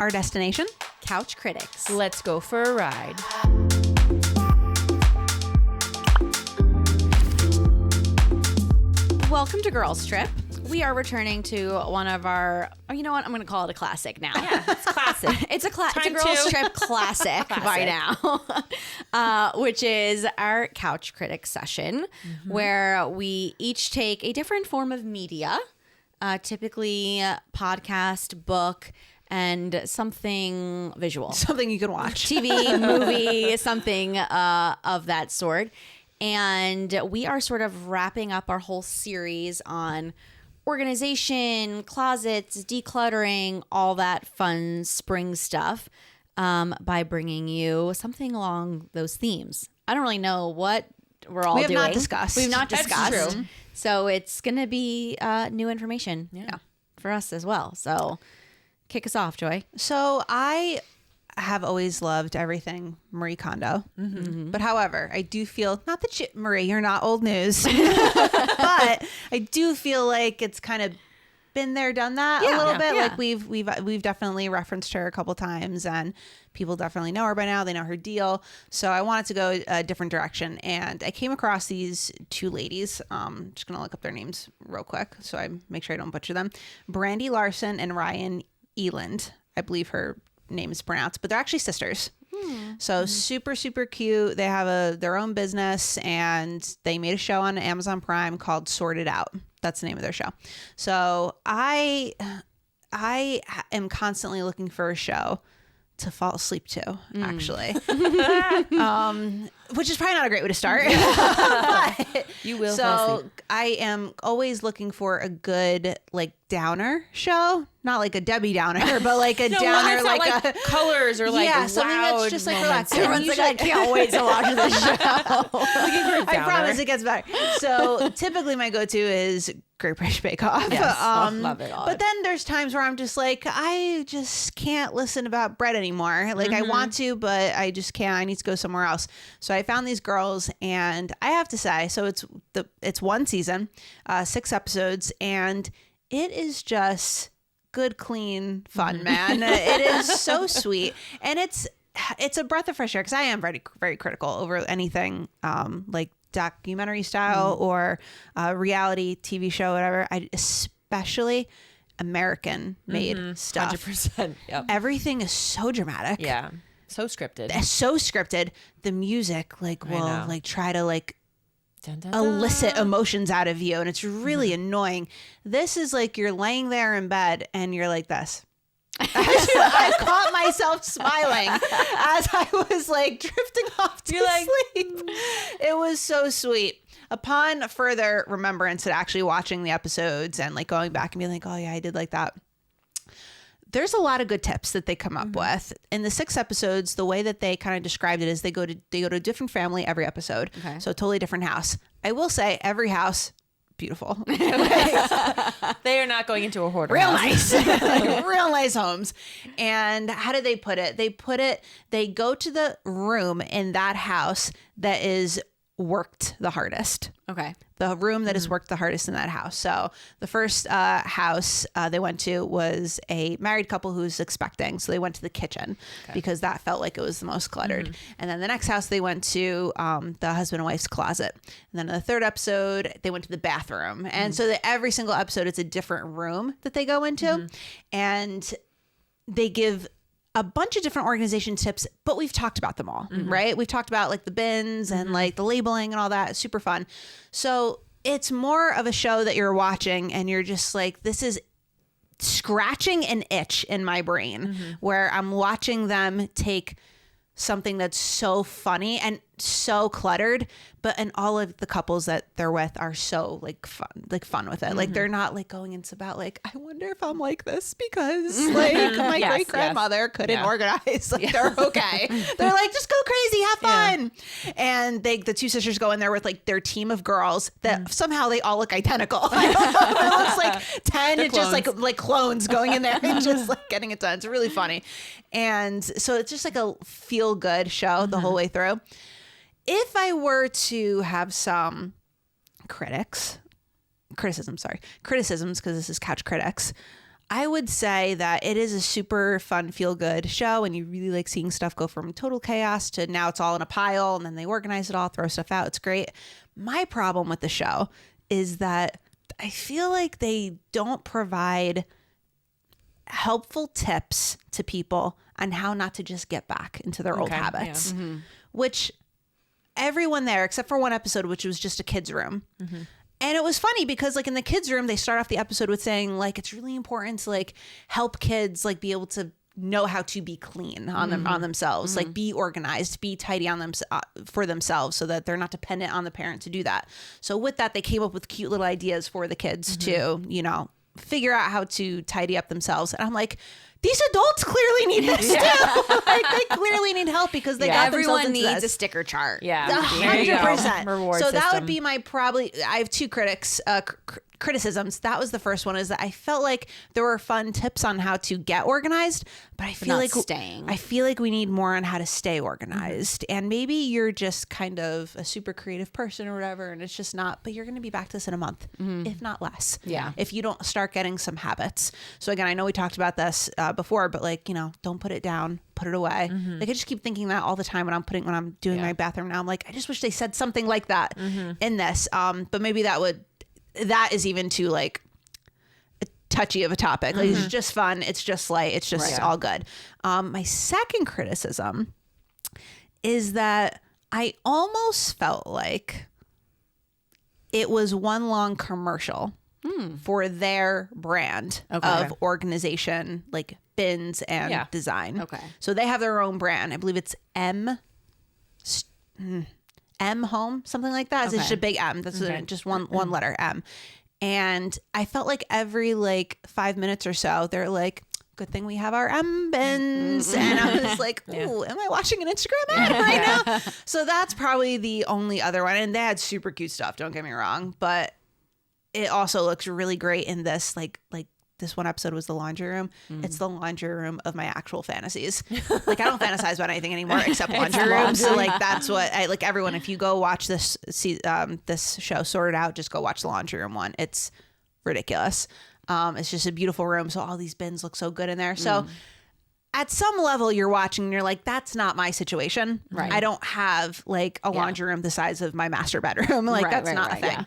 Our destination? Couch Critics. Let's go for a ride. Welcome to Girls Trip. We are returning to one of our, you know what? I'm going to call it a classic now. Yeah, it's classic. It's a Girls Trip classic by now, which is our Couch Critics session, where we each take a different form of media, typically podcast, book, and something visual. Something you can watch. TV, movie, something of that sort. And we are sort of wrapping up our whole series on organization, closets, decluttering, all that fun spring stuff by bringing you something along those themes. I don't really know what we're all doing. We have not discussed. We've not discussed. That's true. So it's going to be new information for us as well. So kick us off, Joy. So I have always loved everything Marie Kondo. But however, I do feel, not that Marie, you're not old news, but I do feel like it's kind of been there, done that a little bit. Like we've definitely referenced her a couple times, and people definitely know her by now. They know her deal. So I wanted to go a different direction, and I came across these two ladies. Just gonna look up their names real quick so I make sure I don't butcher them. Brandy Larson and Ryan Eland, I believe her name is pronounced, but they're actually sisters. So super, super cute. They have their own business, and they made a show on Amazon Prime called Sorted Out. That's the name of their show. So I am constantly looking for a show to fall asleep to, actually. Which is probably not a great way to start. But, You will fall asleep. I am always looking for a good, like, downer show. Not like a Debbie Downer, but like a downer, like a colors or like something that's just like relaxed. Everyone's like, I can't wait to watch this show. I promise it gets better. So typically my go-to is Great British Bake Off. Yes. Love it all. But then there's times where I'm just like, I just can't listen about bread anymore. Like I want to, but I just can't. I need to go somewhere else. So I found these girls, and I have to say, so it's one season, 6 episodes, and it is just good, clean fun, man. It is so sweet, and it's a breath of fresh air, because I am very, very critical over anything like documentary style or reality TV show, whatever. Especially American made stuff. 100%. Yep. Everything is so dramatic. Yeah. So scripted. It's so scripted. The music will like try to like Dun, dun, elicit dun. emotions out of you, and it's really annoying. This is like you're laying there in bed and you're like this. I caught myself smiling as I was like drifting off to sleep. It was so sweet. Upon further remembrance and actually watching the episodes and like going back and being like, oh yeah, I did like that. There's a lot of good tips that they come up with. In the 6 episodes, the way that they kind of described it is they go to a different family every episode. Okay. So a totally different house. I will say every house, beautiful. They are not going into a hoarder. Real house. nice. Real nice homes. And how did they put it? They go to the room in that house that is worked the hardest. Okay. The room that is worked the hardest in that house. So the first house they went to was a married couple who was expecting. So they went to the kitchen because that felt like it was the most cluttered. And then the next house they went to the husband and wife's closet. And then in the third episode, they went to the bathroom. And so that every single episode, it's a different room that they go into. And they give a bunch of different organization tips, but we've talked about them all, right? We've talked about like the bins and like the labeling and all that. It's super fun. So it's more of a show that you're watching and you're just like, this is scratching an itch in my brain where I'm watching them take something that's so funny and so cluttered, and all of the couples that they're with are so like fun with it. Like they're not like going into about like, I wonder if I'm like this because like my great grandmother couldn't organize. Like they're okay. They're like, just go crazy, have fun. And the 2 sisters go in there with like their team of girls that somehow they all look identical. It looks like 10 it's just like clones going in there and just like getting it done. It's really funny. And so it's just like a feel good show the whole way through. If I were to have some criticisms, because this is Couch Critics, I would say that it is a super fun, feel good show, and you really like seeing stuff go from total chaos to now it's all in a pile, and then they organize it all, throw stuff out. It's great. My problem with the show is that I feel like they don't provide helpful tips to people on how not to just get back into their old habits, which everyone there, except for one episode, which was just a kid's room. And it was funny because like in the kids room, they start off the episode with saying like, it's really important to like help kids like be able to know how to be clean on them, on themselves, like be organized, be tidy on them for themselves so that they're not dependent on the parent to do that. So with that, they came up with cute little ideas for the kids to, you know, figure out how to tidy up themselves. And I'm like, these adults clearly need this too. Like, they clearly need help because they got everyone needs needs a sticker chart. Yeah. 100%. Reward so that system. would be my probably. I have two criticisms. That was the first one, is that I felt like there were fun tips on how to get organized, but I feel not like staying. I feel like we need more on how to stay organized. And maybe you're just kind of a super creative person or whatever, and it's just not. But you're going to be back to this in a month, if not less. Yeah. If you don't start getting some habits. So again, I know we talked about this before, but like, you know, don't put it down, put it away. Like I just keep thinking that all the time when I'm doing my bathroom now. I'm like, I just wish they said something like that in this. But maybe that is even too like touchy of a topic. Like it's just fun. It's just light. It's just all good. My second criticism is that I almost felt like it was one long commercial for their brand of organization, like bins and design. Okay. So they have their own brand. I believe it's M Home, something like that. It's just a big M. That's just one letter, M. And I felt like every like 5 minutes or so, they're like, good thing we have our M bins. And I was like, ooh, am I watching an Instagram ad right now? So that's probably the only other one. And they had super cute stuff, don't get me wrong. But it also looks really great in this, like this one episode was the laundry room. It's the laundry room of my actual fantasies. Like I don't fantasize about anything anymore except laundry rooms. So like that's what I like. Everyone, if you go watch this show, Sort It Out, just go watch the laundry room one. It's ridiculous. It's just a beautiful room. So all these bins look so good in there. So at some level you're watching and you're like, that's not my situation. Right. I don't have like a laundry room the size of my master bedroom. Like that's not a thing. Yeah.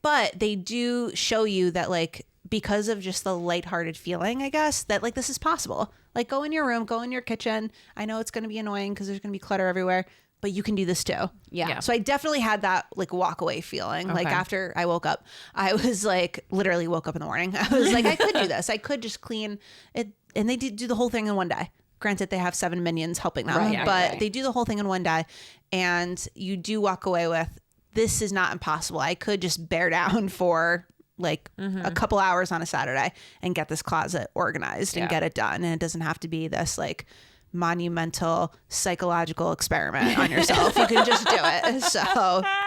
But they do show you that like, because of just the lighthearted feeling, I guess, that like this is possible. Like go in your room, go in your kitchen. I know it's going to be annoying because there's going to be clutter everywhere, but you can do this too. Yeah. So I definitely had that like walk away feeling. Like after I woke up, I was like literally woke up in the morning. I was like, I could do this. I could just clean it. And they did do the whole thing in one day. Granted, they have 7 minions helping them, but they do the whole thing in one day. And you do walk away with, this is not impossible. I could just bear down for like a couple hours on a Saturday and get this closet organized and get it done. And it doesn't have to be this like monumental psychological experiment on yourself. You can just do it. So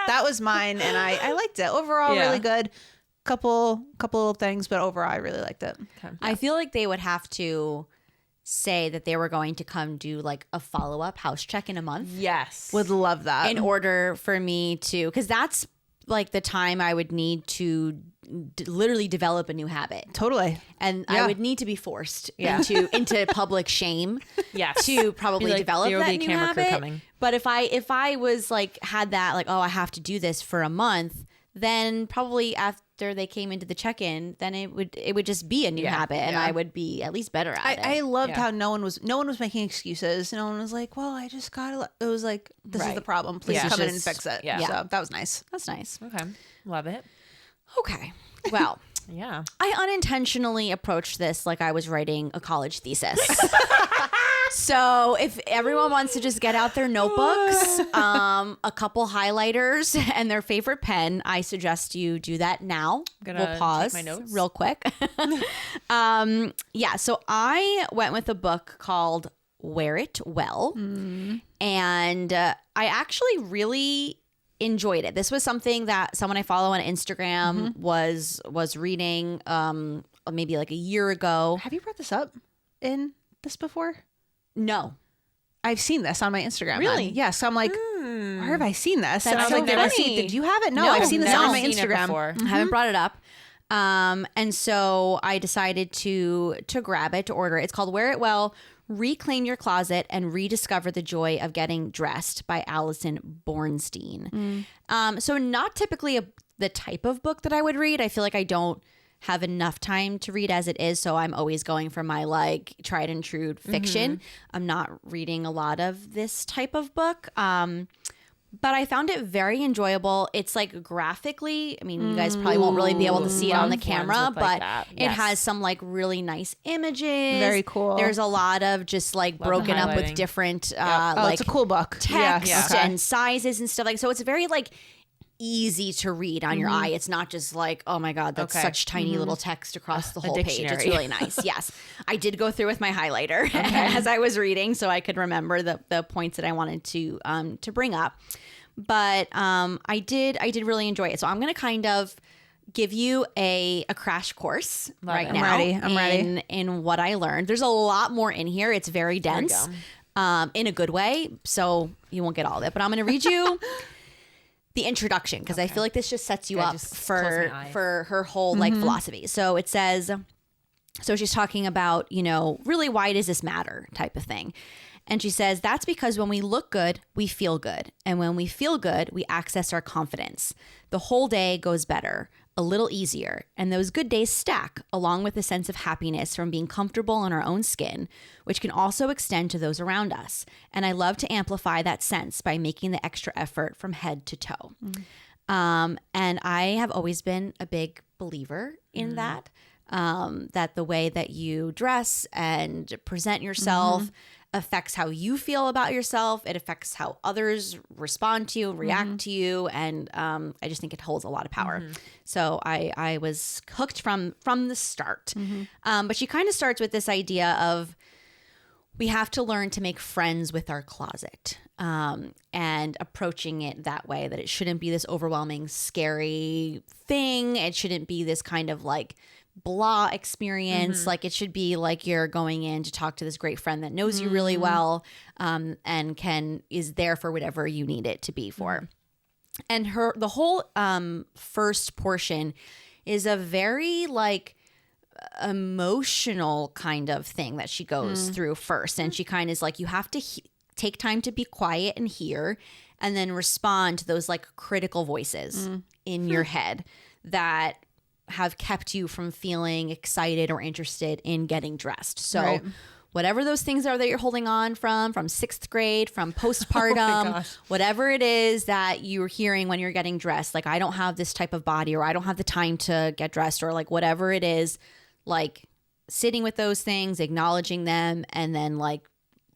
that was mine. And I liked it. Overall, really good. Couple little things, but overall, I really liked it. Okay. I feel like they would have to say that they were going to come do like a follow-up house check in a month. Yes. Would love that. In order for me to, because that's like the time I would need to literally develop a new habit. Totally. And I would need to be forced into public shame to probably develop that new habit. But if I was like had that like, oh, I have to do this for a month, then probably after they came into the check-in, then it would just be a new habit and I would be at least better at it. I loved how no one was making excuses. No one was like, well, I just gotta, it was like, this is the problem. Please come in and fix it. Yeah. So that was nice. That's nice. Okay. Love it. Okay. Well, yeah. I unintentionally approached this like I was writing a college thesis. So if everyone wants to just get out their notebooks, a couple highlighters, and their favorite pen, I suggest you do that now. We'll pause take my notes real quick. So I went with a book called Wear It Well. And I actually really enjoyed it. This was something that someone I follow on Instagram was reading maybe like a year ago. Have you brought this up in this before? No. I've seen this on my Instagram. Really? Yes. Yeah, so I'm like, where have I seen this? That's and I was so like, funny. did you have it? No, I've seen this on my Instagram. I haven't brought it up. And so I decided to grab it, to order it. It's called Wear It Well, Reclaim Your Closet and Rediscover the Joy of Getting Dressed by Allison Bornstein. So not typically the type of book that I would read. I feel like I don't have enough time to read as it is, so I'm always going for my like tried and true fiction. I'm not reading a lot of this type of book. But I found it very enjoyable. It's like graphically, I mean, you guys probably won't really be able to see it on the camera, but it has some like really nice images. Very cool. There's a lot of just like broken up with different like it's a cool book. text and sizes and stuff like. So it's very like easy to read on your eye. It's not just like, oh my God, that's such tiny little text across the whole page. It's really nice. Yes. I did go through with my highlighter as I was reading so I could remember the points that I wanted to bring up. But I did really enjoy it. So I'm going to kind of give you a crash course now. I'm ready. In what I learned. There's a lot more in here. It's very dense in a good way. So you won't get all of it. But I'm going to read you the introduction because I feel like this just sets you up for her whole like philosophy. So it says, so she's talking about, you know, really why does this matter type of thing. And she says, that's because when we look good, we feel good. And when we feel good, we access our confidence. The whole day goes better, a little easier. And those good days stack along with a sense of happiness from being comfortable in our own skin, which can also extend to those around us. And I love to amplify that sense by making the extra effort from head to toe. And I have always been a big believer in that, that the way that you dress and present yourself affects how you feel about yourself. It affects how others respond to you, react to you. And I just think it holds a lot of power. So I was hooked from the start. But she kind of starts with this idea of we have to learn to make friends with our closet and approaching it that way, that it shouldn't be this overwhelming, scary thing. It shouldn't be this kind of like blah experience. Like it should be like you're going in to talk to this great friend that knows you really well and is there for whatever you need it to be for. And the whole first portion is a very like emotional kind of thing that she goes through first. And she kind of is like, you have to take time to be quiet and hear and then respond to those like critical voices in your head that have kept you from feeling excited or interested in getting dressed. So whatever those things are that you're holding on from sixth grade, from postpartum, whatever it is that you're hearing when you're getting dressed, like I don't have this type of body or I don't have the time to get dressed or like whatever it is, like sitting with those things, acknowledging them, and then like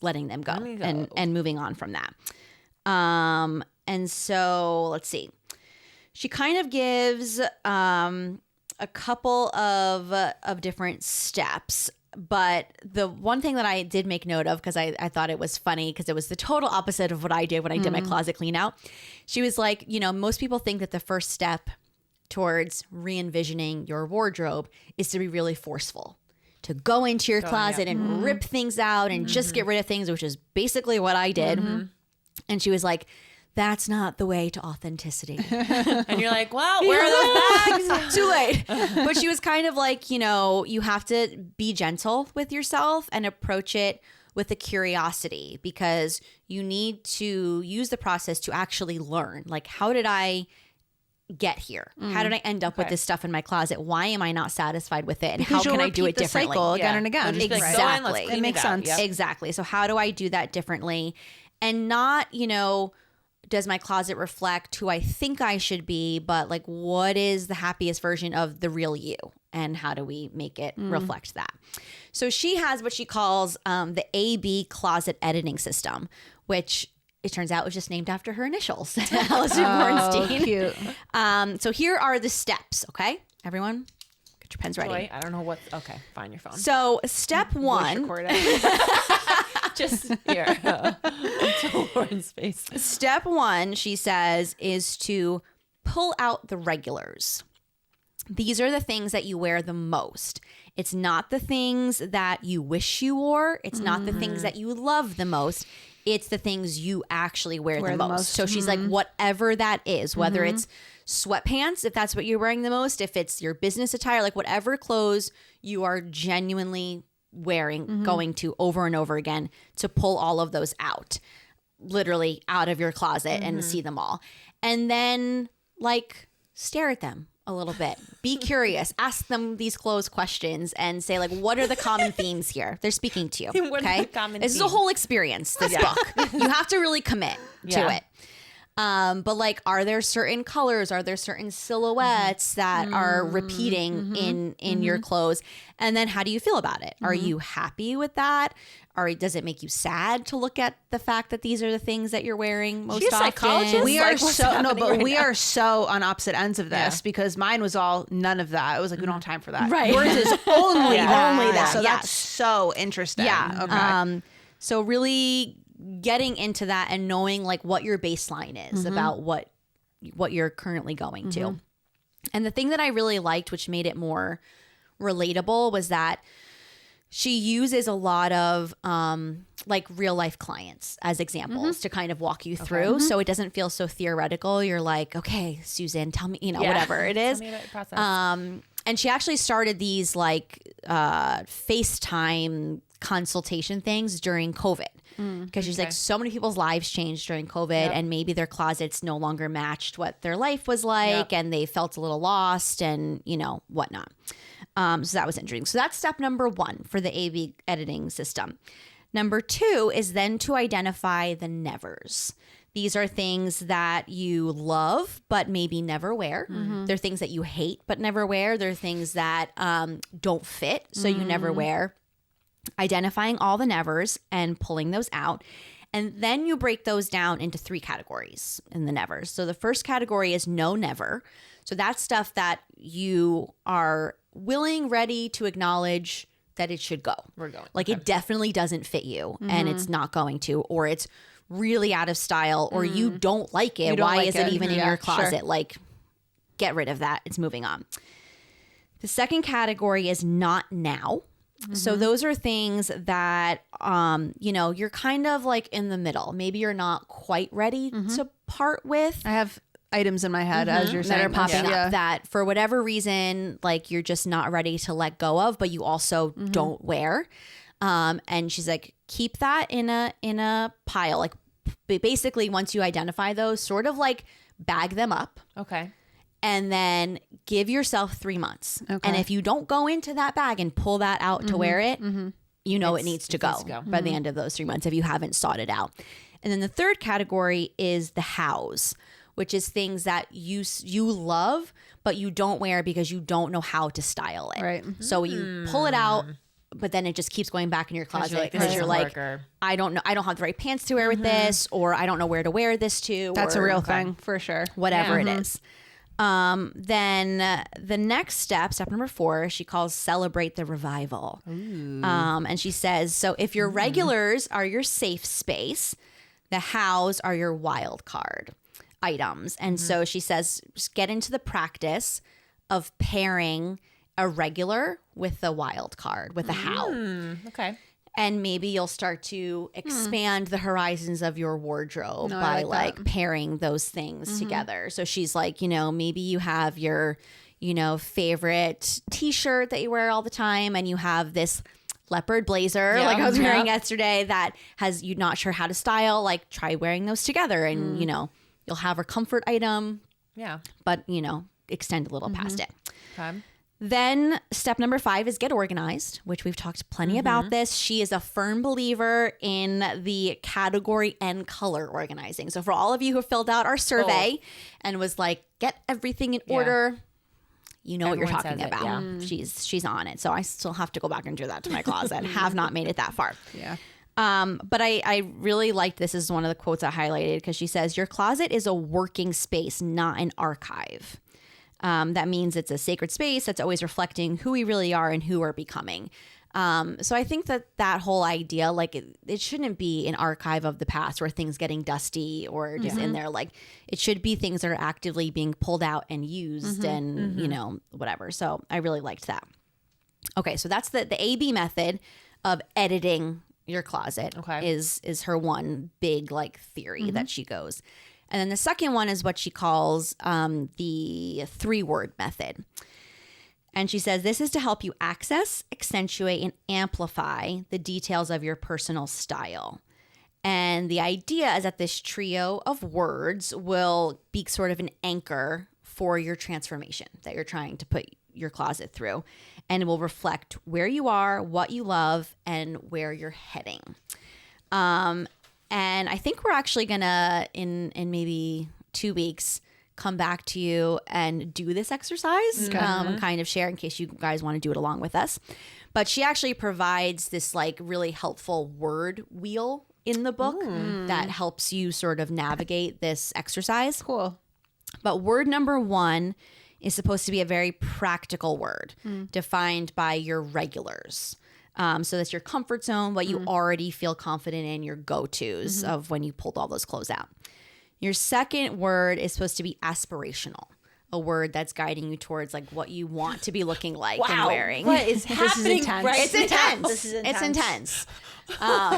letting them go. And moving on from that. And so let's see. She kind of gives a couple of different steps. But the one thing that I did make note of, because I thought it was funny, because it was the total opposite of what I did when I did my closet clean out. She was like, you know, most people think that the first step towards re-envisioning your wardrobe is to be really forceful, to go into your closet and rip things out and just get rid of things, which is basically what I did. And she was like, that's not the way to authenticity. And you're like, well, where are those bags? Too late. But she was kind of like, you know, you have to be gentle with yourself and approach it with a curiosity, because you need to use the process to actually learn. Like, how did I get here? How did I end up with this stuff in my closet? Why am I not satisfied with it? And Because how can I do it differently? Cycle again and again. Exactly. It makes sense. Yep. Exactly. So how do I do that differently? And not, you know, does my closet reflect who I think I should be, but like, what is the happiest version of the real you? And how do we make it reflect that? So she has what she calls the AB closet editing system, which it turns out was just named after her initials, Allison Bornstein. Cute. So here are the steps, okay? Everyone, get your pens ready. Joy, I don't know what. Okay, find your phone. So step one. Just here. Until Lauren's face. Step one, she says, is to pull out the regulars. These are the things that you wear the most. It's not the things that you wish you wore. It's not the things that you love the most. It's the things you actually wear the most. So she's like, whatever that is, whether it's sweatpants, if that's what you're wearing the most, if it's your business attire, like whatever clothes you are genuinely wearing, going to over and over again to pull all of those out, literally out of your closet and see them all. And then like stare at them a little bit. Be curious. Ask them these closed questions and say like, what are the common themes here? They're speaking to you. What are Okay. the common This is a themes? whole experience, this book. You have to really commit to it. But like, are there certain colors? Are there certain silhouettes that are repeating in your clothes? And then how do you feel about it? Are you happy with that? Or does it make you sad to look at the fact that these are the things that you're wearing most She's a often? psychologist? We Like, are what's so no, happening but right we now? are so on opposite ends of this because mine was all none of that. It was like we don't have time for that. Right. Yours is only that. Only that, So yes. that's so interesting. Yeah. Okay. So really getting into that and knowing like what your baseline is about what you're currently going to. And the thing that I really liked, which made it more relatable, was that she uses a lot of like real life clients as examples to kind of walk you through. So it doesn't feel so theoretical. You're like, okay, Suzanne, tell me, whatever it is. Tell me about your process. And she actually started these like FaceTime consultation things during COVID. Because she's like, so many people's lives changed during COVID and maybe their closets no longer matched what their life was like and they felt a little lost and, whatnot. So that was interesting. So that's step number 1 for the A/B editing system. Number 2 is then to identify the nevers. These are things that you love, but maybe never wear. They're things that you hate, but never wear. They're things that don't fit, so you never wear. Identifying all the nevers and pulling those out. And then you break those down into 3 categories in the nevers. So the first category is no never. So that's stuff that you are willing, ready to acknowledge that it should go. We're going. Like it definitely doesn't fit you and it's not going to, or it's really out of style, or you don't like it. You don't Why like is it it. even in Yeah, your closet? sure. Like, get rid of that. It's moving on. The second category is not now. So those are things that, you're kind of like in the middle. Maybe you're not quite ready to part with. I have items in my head as you're That saying are popping this. up that for whatever reason, like you're just not ready to let go of, but you also don't wear. And she's like, keep that in a pile. Like basically once you identify those, sort of like bag them up. Okay. And then give yourself 3 months. Okay. And if you don't go into that bag and pull that out to wear it, it needs to go by the end of those 3 months if you haven't sought it out. And then the third category is the hows, which is things that you love, but you don't wear because you don't know how to style it. Right. So you pull it out, but then it just keeps going back in your closet because you're like, I don't know, I don't have the right pants to wear with this, or I don't know where to wear this to. That's or a real thing for sure. whatever it is. Then the next step number 4, she calls celebrate the revival. And she says, so if your regulars are your safe space, the hows are your wild card items. And so she says, just get into the practice of pairing a regular with the wild card, with a how. Okay. And maybe you'll start to expand the horizons of your wardrobe No, I by like that. like pairing those things together. So she's like, maybe you have your, favorite t-shirt that you wear all the time, and you have this leopard blazer like I was wearing yesterday that has you not sure how to style. Like try wearing those together and, you'll have a comfort item, Yeah. but, extend a little past it. Okay. Then step number 5 is get organized, which we've talked plenty about this. She is a firm believer in the category and color organizing. So for all of you who filled out our survey and was like, get everything in order, you know Everyone what you're talking says it, about. She's on it. So I still have to go back and do that to my closet. Have not made it that far. Yeah. But I really liked this. This is one of the quotes I highlighted because she says, your closet is a working space, not an archive. That means it's a sacred space that's always reflecting who we really are and who we're becoming. So I think that whole idea, like it shouldn't be an archive of the past where things getting dusty or just in there. Like it should be things that are actively being pulled out and used and, whatever. So I really liked that. Okay, so that's the AB method of editing your closet. Okay. is her one big like theory that she goes. And then the second one is what she calls the 3-word method. And she says this is to help you access, accentuate, and amplify the details of your personal style. And the idea is that this trio of words will be sort of an anchor for your transformation that you're trying to put your closet through. And it will reflect where you are, what you love, and where you're heading. And I think we're actually gonna in maybe 2 weeks come back to you and do this exercise, and kind of share in case you guys want to do it along with us. But she actually provides this like really helpful word wheel in the book that helps you sort of navigate this exercise. Cool. But word number 1 is supposed to be a very practical word defined by your regulars. So that's your comfort zone, what you already feel confident in, your go-tos of when you pulled all those clothes out. Your second word is supposed to be aspirational, a word that's guiding you towards like what you want to be looking like and wearing. What is happening intense. right It's intense. This is It's intense.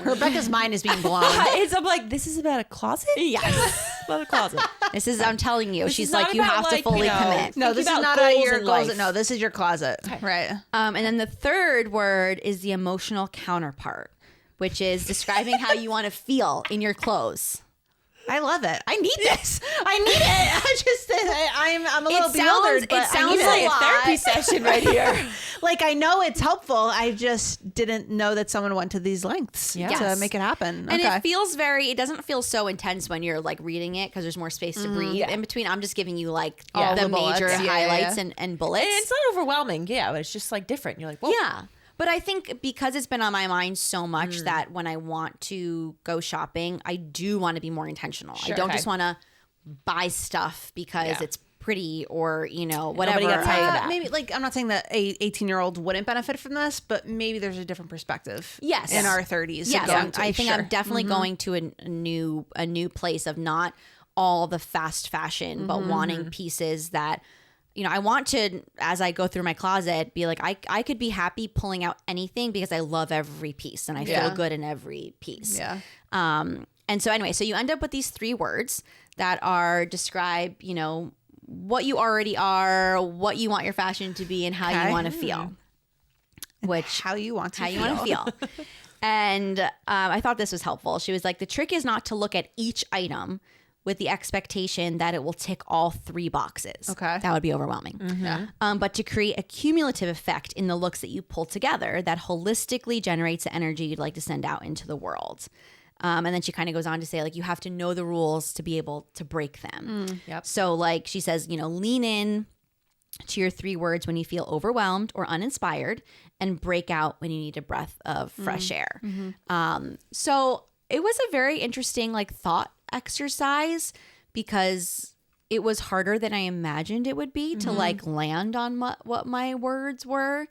Rebecca's mind is being blown. I'm like, this is about a closet? Yes. About a closet. This is, I'm telling you, This she's is not like, you about, have to like, fully you know, commit. No, Think this is about not goals your in closet. life. No, this is your closet. Right. And then the third word is the emotional counterpart, which is describing how you want to feel in your clothes. I love it. I need this. I need it. I'm a little bewildered, but it sounds I need like it. a Therapy session right here. Like, I know it's helpful. I just didn't know that someone went to these lengths to Yes. make it happen. And Okay. it doesn't feel so intense when you're like reading it because there's more space to breathe in between. I'm just giving you like All the the bullets. major Yeah, highlights yeah. and bullets. And it's not overwhelming, yeah, but it's just like different. You're like, well, Yeah. But I think because it's been on my mind so much that when I want to go shopping, I do want to be more intentional. I don't Okay. just want to buy stuff because Yeah. it's pretty or, you know, whatever. Nobody got time for that. Maybe, like, I'm not saying that a 18-year-old wouldn't benefit from this, but maybe there's a different perspective. Yes. In our 30s. Yes, going to, I think sure. I'm definitely going to a new place of not all the fast fashion, but wanting pieces that, you know, I want to, as I go through my closet, be like, I could be happy pulling out anything because I love every piece and I Yeah. feel good in every piece. Yeah. And so anyway, so you end up with these 3 words that are describe, you know, what you already are, what you want your fashion to be, and how Okay. you want to feel. Which How you want to how you want to feel. And I thought this was helpful. She was like, the trick is not to look at each item with the expectation that it will tick all 3 boxes. Okay. That would be overwhelming. Yeah. But to create a cumulative effect in the looks that you pull together that holistically generates the energy you'd like to send out into the world. And then she kind of goes on to say, like, you have to know the rules to be able to break them. Yep. So, like, she says, you know, lean in to your 3 words when you feel overwhelmed or uninspired and break out when you need a breath of fresh air. So it was a very interesting, like, thought exercise because it was harder than I imagined it would be to, like, land on what my words were.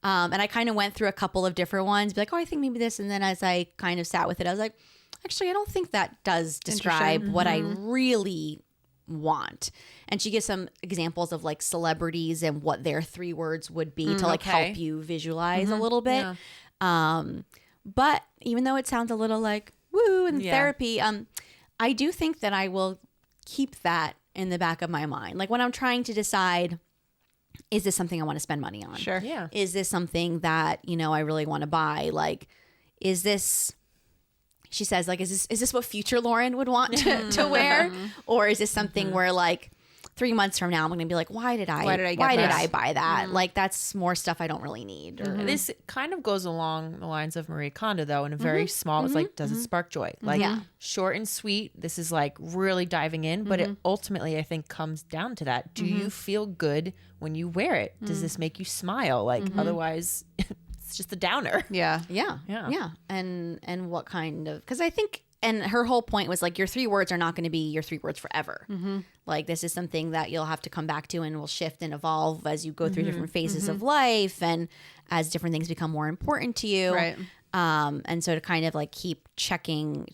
And I kind of went through a couple of different ones, be like, oh, I think maybe this. And then as I kind of sat with it, I was like, actually, I don't think that does describe what I really want. And she gives some examples of like celebrities and what their 3 words would be to like okay. help you visualize a little bit. But even though it sounds a little like woo in therapy, I do think that I will keep that in the back of my mind. Like when I'm trying to decide, is this something I want to spend money on? Sure. Yeah. Is this something that, you know, I really want to buy? Like, is this, she says, like, is this what future Lauren would want to wear? Or is this something where like 3 months from now, I'm going to be like, why did I buy that? Like, that's more stuff I don't really need. Or, This kind of goes along the lines of Marie Kondo, though, in a very small, it's like, does it spark joy? Like, Yeah. short and sweet. This is like really diving in, but it ultimately, I think, comes down to that. Do you feel good when you wear it? Does this make you smile? Like, otherwise, it's just a downer. Yeah. Yeah. Yeah. And what kind of, because I think, and her whole point was like, your 3 words are not going to be your 3 words forever. Like, this is something that you'll have to come back to and will shift and evolve as you go through different phases of life and as different things become more important to you. Right. And so to kind of like keep checking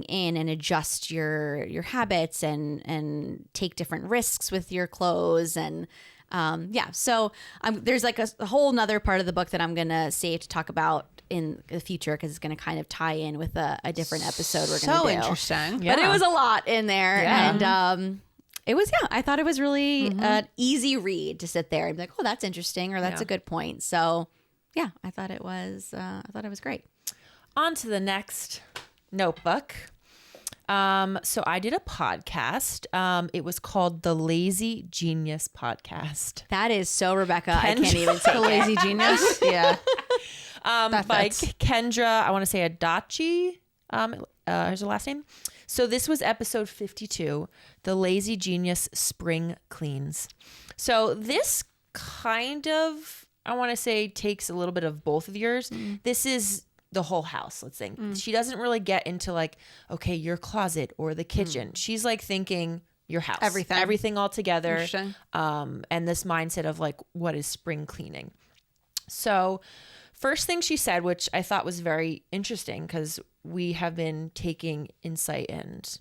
in and adjust your habits and take different risks with your clothes and Yeah. So there's like a whole nother part of the book that I'm going to save to talk about in the future because it's going to kind of tie in with a different episode we're going to do. So interesting. But it was a lot in there. Yeah. And it was, I thought it was really an easy read to sit there and be like, oh, that's interesting, or that's a good point. So yeah, I thought it was great. On to the next notebook. So I did a podcast. It was called The Lazy Genius Podcast. That is so Rebecca. I can't even say The Lazy Genius. Yeah. By Kendra, I want to say Adachi. Here's her last name. So this was episode 52, The Lazy Genius Spring Cleans. So this kind of, I want to say, takes a little bit of both of yours. This is the whole house, let's think. She doesn't really get into like, okay, your closet or the kitchen. She's like thinking your house. Everything all together. And this mindset of like, what is spring cleaning? So first thing she said, which I thought was very interesting because we have been taking insight and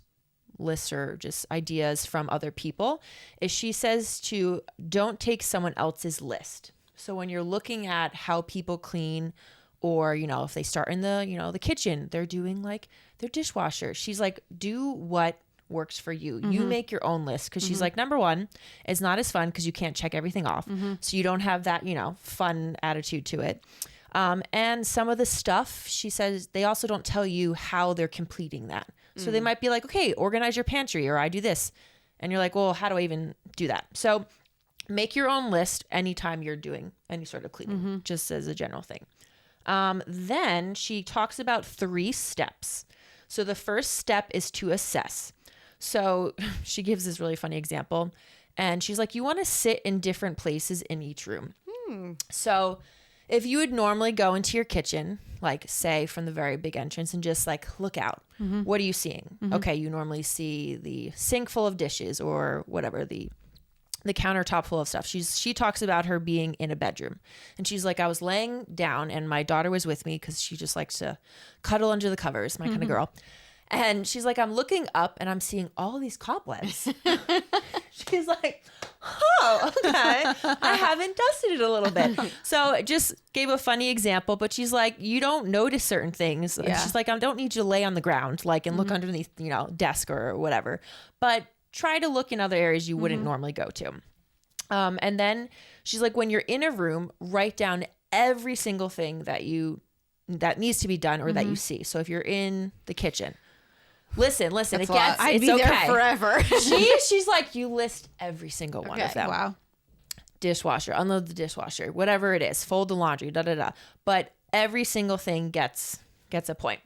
lists or just ideas from other people, is she says to don't take someone else's list. So when you're looking at how people clean, or, you know, if they start in the, you know, the kitchen, they're doing like their dishwasher. She's like, do what works for you. You make your own list. Cause she's like, number one, it's not as fun because you can't check everything off. So you don't have that, you know, fun attitude to it. And some of the stuff, she says, they also don't tell you how they're completing that. So they might be like, okay, organize your pantry, or I do this. And you're like, well, how do I even do that? So make your own list anytime you're doing any sort of cleaning, just as a general thing. Then she talks about 3 steps. So the first step is to assess. So she gives this really funny example, and she's like, you want to sit in different places in each room. So if you would normally go into your kitchen, like say from the very big entrance and just like look out, what are you seeing? Okay. You normally see the sink full of dishes or whatever, the countertop full of stuff. She talks about her being in a bedroom, and she's like, I was laying down and my daughter was with me because she just likes to cuddle under the covers, my kind of girl. And she's like, I'm looking up and I'm seeing all these cobwebs. She's like, oh, okay. I haven't dusted it a little bit. So just gave a funny example, but she's like, you don't notice certain things. Yeah. She's like, I don't need you to lay on the ground, like, and look underneath, you know, desk or whatever, but try to look in other areas you wouldn't normally go to. And then she's like, when you're in a room, write down every single thing that needs to be done or that you see. So if you're in the kitchen, listen, I'd be there forever. She's like, you list every single one of them. Wow. Dishwasher, Unload the dishwasher, whatever it is, fold the laundry, But every single thing gets a point.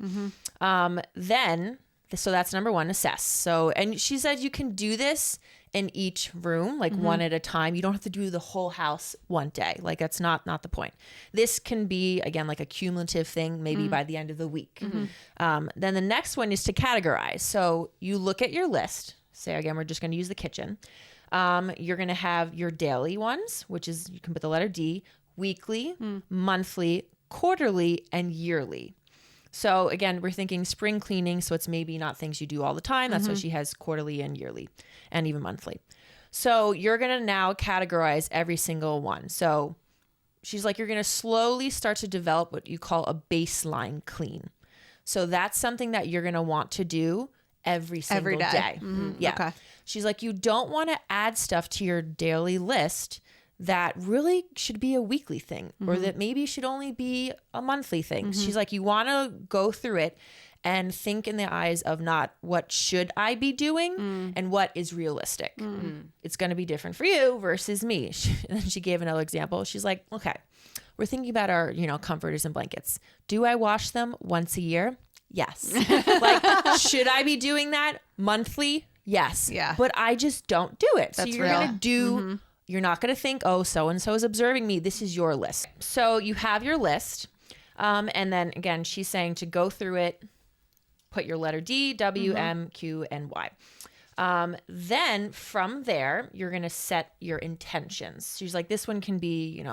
Then, so that's number 1, assess. So, and she said you can do this in each room, like one at a time. You don't have to do the whole house one day. Like that's not the point. This can be, again, like a cumulative thing, maybe by the end of the week. Then the next one is to categorize. So you look at your list. Say again, we're just going to use the kitchen. You're going to have your daily ones, which is, you can put the letter D, weekly, monthly, quarterly, and yearly. So again, we're thinking spring cleaning. So it's maybe not things you do all the time. That's why she has quarterly and yearly and even monthly. So you're going to now categorize every single one. So she's like, you're going to slowly start to develop what you call a baseline clean. So that's something that you're going to want to do every single day. Yeah. Okay. She's like, you don't want to add stuff to your daily list that really should be a weekly thing or that maybe should only be a monthly thing. She's like, you want to go through it and think in the eyes of not what should I be doing and what is realistic. It's going to be different for you versus me. And then she gave another example. She's like, okay, we're thinking about our, comforters and blankets. Do I wash them once a year? Yes. Like, should I be doing that monthly? Yes. Yeah. But I just don't do it. That's so you're real. going to do... You're not going to think, oh, so-and-so is observing me. This is your list. So you have your list. And then again, she's saying to go through it, put your letter D, W, M, Q, and Y. Then from there, you're going to set your intentions. She's like, this one can be,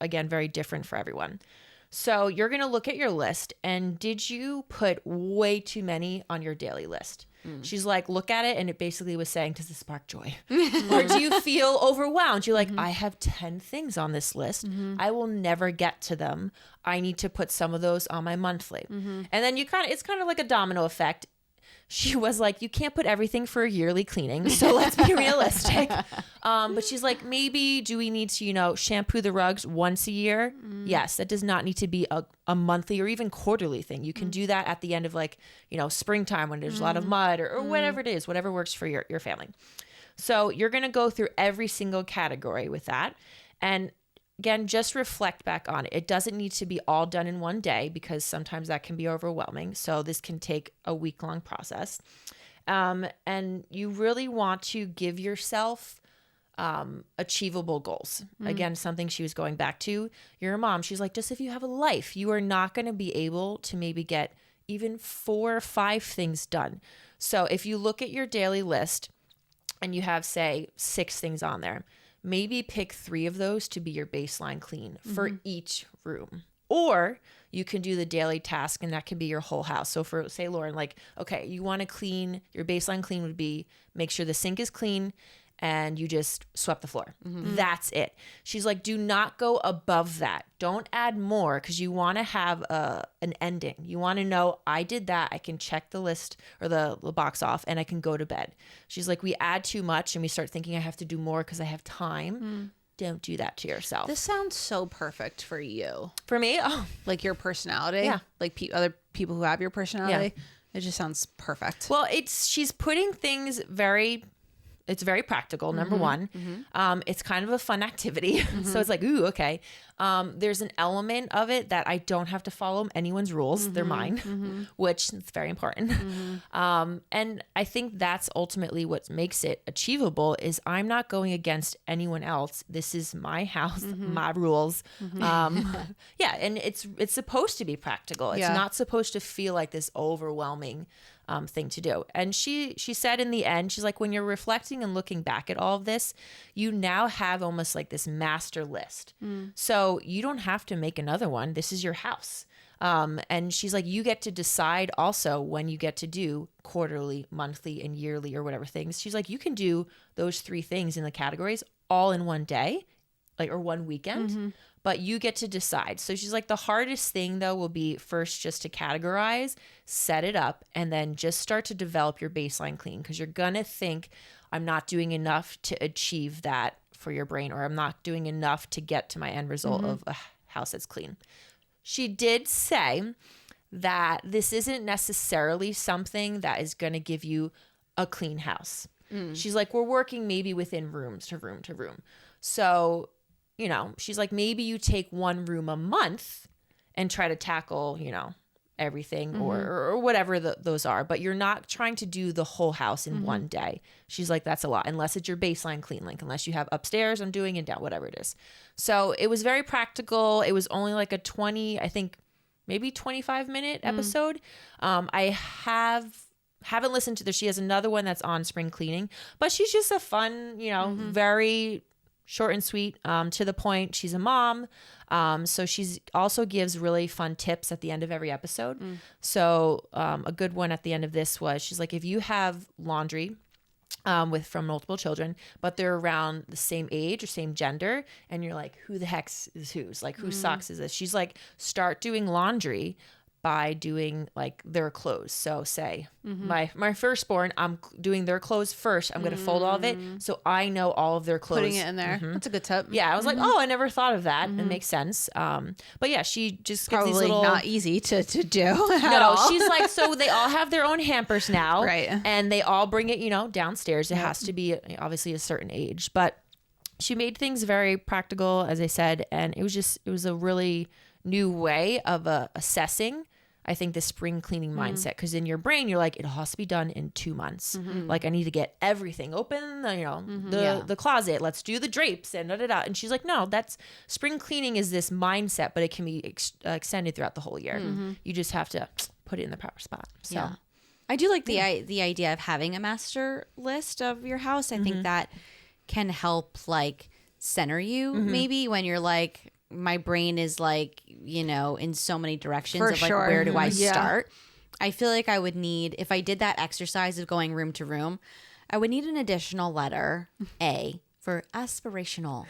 again, very different for everyone. So you're going to look at your list, and did you put way too many on your daily list? She's like, look at it. And it basically was saying, does this spark joy? Or do you feel overwhelmed? You're like, I have 10 things on this list. I will never get to them. I need to put some of those on my monthly. And then it's kind of like a domino effect. She was like, you can't put everything for a yearly cleaning, so let's be realistic. But she's like, maybe do we need to, shampoo the rugs once a year? Yes, that does not need to be a monthly or even quarterly thing. You can do that at the end of springtime when there's a lot of mud or whatever it is, whatever works for your family. So you're going to go through every single category with that. And again, just reflect back on it. It doesn't need to be all done in one day because sometimes that can be overwhelming. So this can take a week-long process. And you really want to give yourself achievable goals. Again, something she was going back to. You're a mom. She's like, just if you have a life, you are not going to be able to maybe get even 4 or 5 things done. So if you look at your daily list and you have, say, 6 things on there, maybe pick 3 of those to be your baseline clean for each room. Or you can do the daily task and that can be your whole house. So for, say, Lauren, okay, you want to clean, your baseline clean would be make sure the sink is clean and you just swept the floor. That's it. She's like, do not go above that. Don't add more because you want to have an ending. You want to know, I did that. I can check the list or the box off and I can go to bed. She's like, we add too much and we start thinking I have to do more because I have time. Don't do that to yourself. This sounds so perfect for you. For me? Oh, like your personality. Yeah. Like other people who have your personality. Yeah. It just sounds perfect. Well, she's putting things it's very practical, number one. It's kind of a fun activity. So it's like, ooh, okay. There's an element of it that I don't have to follow anyone's rules. They're mine, which is very important. And I think that's ultimately what makes it achievable is I'm not going against anyone else. This is my house, my rules. Yeah. And it's supposed to be practical. It's not supposed to feel like this overwhelming thing to do. And she said in the end, she's like, when you're reflecting and looking back at all of this, you now have almost like this master list. So you don't have to make another one. This is your house. And she's like, you get to decide also when you get to do quarterly, monthly, and yearly or whatever things. She's like, you can do those 3 things in the categories all in one day, or one weekend. But you get to decide. So she's like, the hardest thing though will be first just to categorize, set it up, and then just start to develop your baseline clean because you're going to think I'm not doing enough to achieve that for your brain, or I'm not doing enough to get to my end result of a house that's clean. She did say that this isn't necessarily something that is going to give you a clean house. She's like, we're working maybe within rooms to room to room. So she's like, maybe you take 1 room a month and try to tackle, everything or whatever those are, but you're not trying to do the whole house in one day. She's like, that's a lot, unless it's your baseline clean, unless you have upstairs, I'm doing it down, whatever it is. So it was very practical. It was only like a 20, I think maybe 25-minute episode. I haven't listened to this. She has another one that's on spring cleaning, but she's just a fun, very short and sweet, to the point. She's a mom. So she's also gives really fun tips at the end of every episode. So a good one at the end of this was, she's like, if you have laundry from multiple children, but they're around the same age or same gender, and you're like, who the heck is whose? Like, whose socks is this? She's like, start doing laundry by doing their clothes. So say my firstborn, I'm doing their clothes first. I'm going to fold all of it. So I know all of their clothes. Putting it in there. That's a good tip. Yeah. I was like, oh, I never thought of that. It makes sense. But yeah, she just gives these little, not easy to do. No, she's like, so they all have their own hampers now. Right. And they all bring it, downstairs. It has to be obviously a certain age, but she made things very practical, as I said. And it was a really new way of assessing, I think, the spring cleaning mindset, because in your brain you're like, it has to be done in 2 months. Like, I need to get everything open, the closet, let's do the drapes and and she's like, no, that's spring cleaning is this mindset, but it can be extended throughout the whole year. You just have to put it in the proper spot. So yeah. I do like the idea of having a master list of your house. I think that can help center you maybe when you're like, my brain is in so many directions of where do I start? I feel like I would need, if I did that exercise of going room to room, I would need an additional letter, A, for aspirational,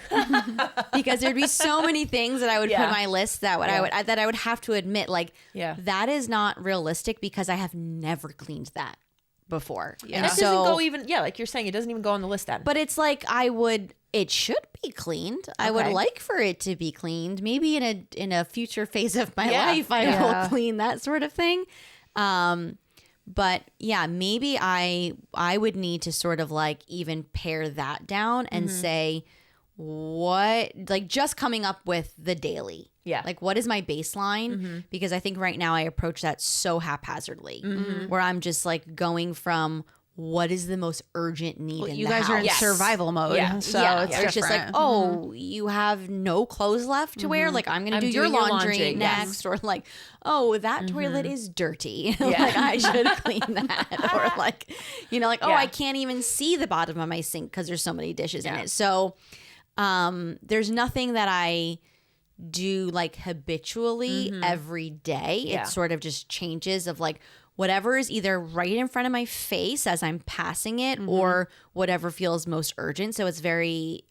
because there'd be so many things that I would put on my list that I would have to admit, like, that is not realistic because I have never cleaned that before. Yeah. And that doesn't go even, like you're saying, it doesn't even go on the list then. But it's like it should be cleaned. I would like for it to be cleaned. Maybe in a future phase of my life, I will clean that sort of thing. But yeah, maybe I would need to sort of like even pare that down and say what, like just coming up with the daily. Yeah. Like what is my baseline? Because I think right now I approach that so haphazardly where I'm just like going from what is the most urgent need in you the guys house. are in survival mode. Yeah. So it's just like, oh, you have no clothes left to wear. Like I'm going to do your laundry next. Or like, oh, that toilet is dirty. Like I should clean that. Or like, like, oh, I can't even see the bottom of my sink because there's so many dishes in it. So there's nothing that I do like habitually every day. It sort of just changes of like, whatever is either right in front of my face as I'm passing it or whatever feels most urgent. So it's very,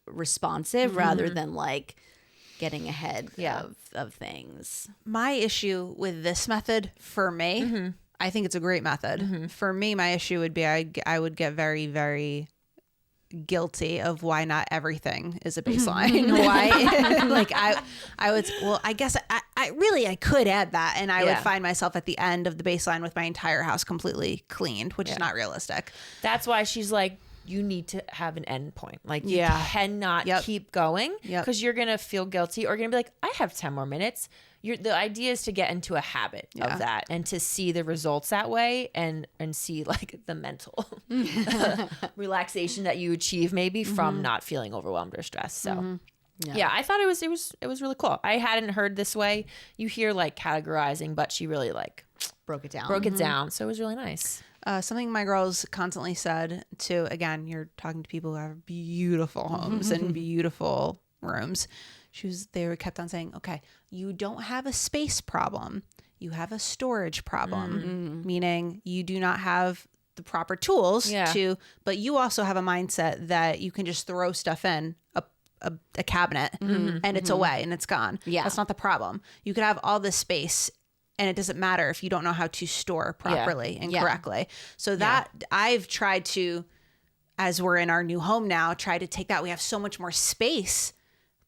responsive rather than like getting ahead of things. My issue with this method for me, I think it's a great method. For me, my issue would be I would get very, very guilty of why not everything is a baseline. Why like I would, well, I guess I could add that and I would find myself at the end of the baseline with my entire house completely cleaned, which is not realistic. That's why she's like, you need to have an end point. Like you cannot keep going because you're gonna feel guilty or gonna be like, I have 10 more minutes. The idea is to get into a habit of that and to see the results that way and see like the mental relaxation that you achieve maybe from not feeling overwhelmed or stressed. So I thought it was really cool. I hadn't heard this way. You hear like categorizing, but she really like broke it down. So it was really nice. Something my girls constantly said to, again, you're talking to people who have beautiful homes and beautiful rooms. They kept on saying, okay, you don't have a space problem. You have a storage problem, meaning you do not have the proper tools but you also have a mindset that you can just throw stuff in a cabinet and it's away and it's gone. Yeah. That's not the problem. You could have all this space and it doesn't matter if you don't know how to store properly and correctly. So that I've tried to, as we're in our new home now, try to take that. We have so much more space.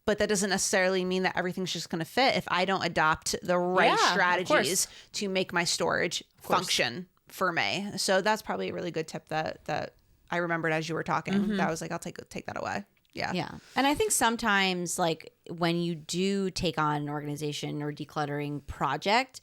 But that doesn't necessarily mean that everything's just going to fit if I don't adopt the right strategies to make my storage function for me. So that's probably a really good tip that I remembered as you were talking. That I was like, I'll take that away. Yeah. Yeah. And I think sometimes like when you do take on an organization or decluttering project,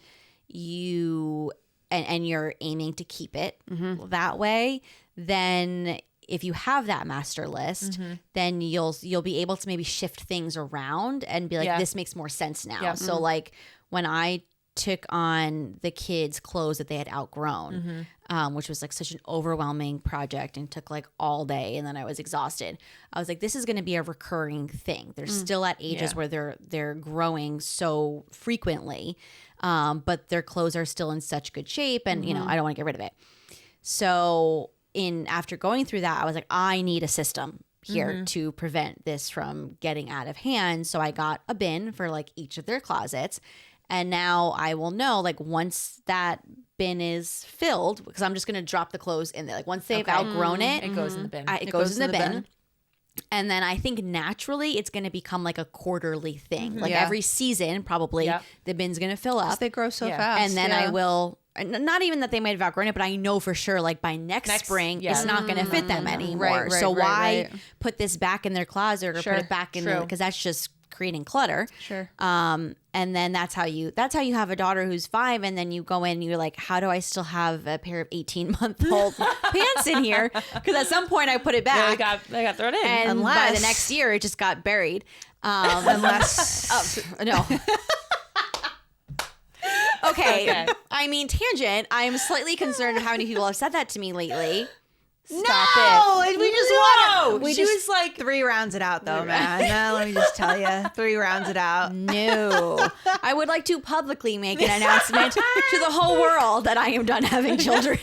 and you're aiming to keep it that way, then if you have that master list, then you'll be able to maybe shift things around and be like, this makes more sense now. So like when I took on the kids' clothes that they had outgrown, which was like such an overwhelming project and took like all day, and then I was exhausted. I was like, this is going to be a recurring thing. They're still at ages where they're growing so frequently, but their clothes are still in such good shape, and I don't want to get rid of it. So after going through that, I was like, I need a system here to prevent this from getting out of hand. So I got a bin for like each of their closets. And now I will know, like, once that bin is filled, because I'm just going to drop the clothes in there. Like, once they've outgrown it, it goes in the bin. It goes in the bin. And then I think naturally it's going to become like a quarterly thing. Like every season, probably the bin's going to fill up. They grow so fast. And then I will, not even that they might have outgrown it, but I know for sure, like by next spring, it's not going to fit them anymore. So why put this back in their closet or put it back in there? Because that's just creating clutter. Sure. And then that's how you have a daughter who's 5, and then you go in and you're like, how do I still have a pair of 18-month-old pants in here? Because at some point I put it back. They got thrown in. And by the next year it just got buried. No. Okay. I mean, tangent. I'm slightly concerned of how many people have said that to me lately. Stop it. We just No! want She was like 3 rounds it out though, man. No, let me just tell you, 3 rounds it out. No. I would like to publicly make an announcement to the whole world that I am done having children.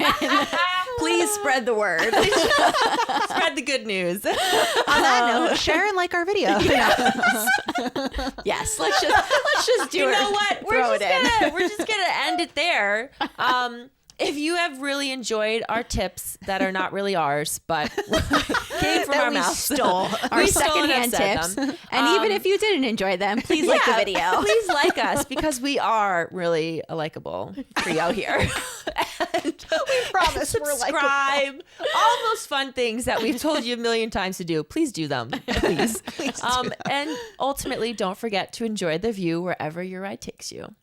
Please spread the word. spread the good news. On that note, share and like our video. Yes, let's just do it. You know what? Throw it in. We're just gonna end it there. If you have really enjoyed our tips that are not really ours, but came from That our we mouth, stole. Our We stole and secondhand have said tips. them. And even if you didn't enjoy them, please like the video. Please like us because we are really a likable trio here. And promise we're likable. subscribe. All those fun things that we've told you a million times to do. Please do them, please. And ultimately, don't forget to enjoy the view wherever your ride takes you.